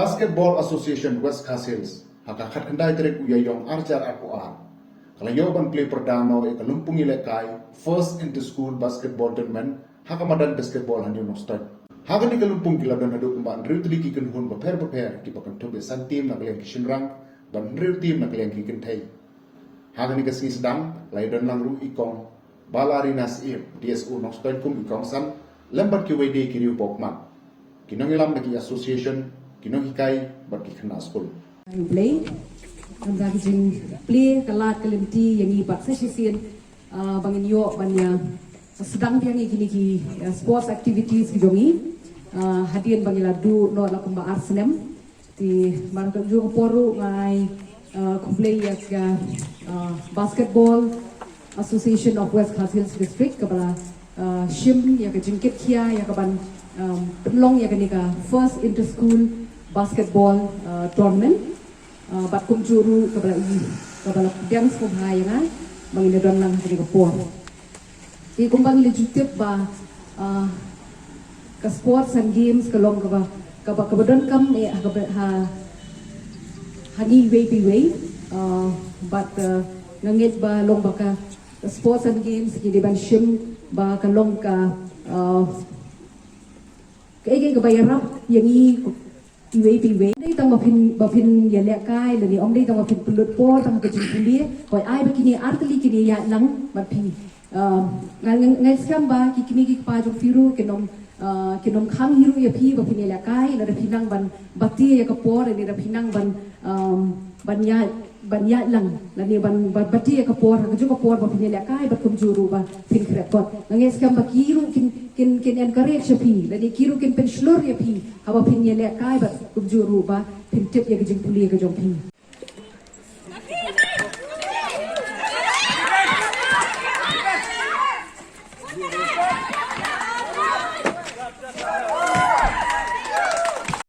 Basketball Association West Castles hakakat kendai terek uyayong arjar aku Kalau yoban play perdana e kalumpung ilekai first inter school basketball tournament hakamadan basketball hanyo no start. Hagan ni kalumpung kila dan adu kumban riu tuli kiken hun beper ki pakan tobe san team nak liang kishinrang ban riu team nak liang kiken thai. Hagan ni kasih sedang lai dan langru ikong balarinas DSO no start kum ikong san lembat ki wede ki riu pokman. Kinong ilam naki association kinong hikai bat ki kena school. Play ang gagawin play kalat kalimti yang ibat sa sisin bangin yo banya sedang yang gini ki sports activities gidongi hadian bangila du no la kumba arsenem ti marang jo poru ngai play ya basketball association of West Castles district kabala shim ya ka jingkit kia ya ka ban penlong ya ka first inter school basketball tournament bat kum juru kabala dance ko hai nga bangin don lang ni ka po di kumbang legitimate ba ka sports and games kalong kabadon kam ha hani way but ngangit ba long baka sports and games di ban shim ba kalong ka kay bayarap yang iway đây tang bapin ya le kai le ni om đây tang bapin pulut po tang ka jing puli koi ai bakini artli kini ya lang bapi ngai skam ba kini ki pa jong firu kenom khang hiru ya pi bapin le kai la da pinang ban bati ya ka por ni da pinang ban ya lang la ni ban bati ya ka por ka ju ka por bapin le kai bat kum juru ba pin kret pot ngai skam ba kiru kin encourage ya pi la ni kiru kin pen shlur ya pi haba pin ya le kai bat kum juru ba pin tip ya ka jing puli ya ka jong pi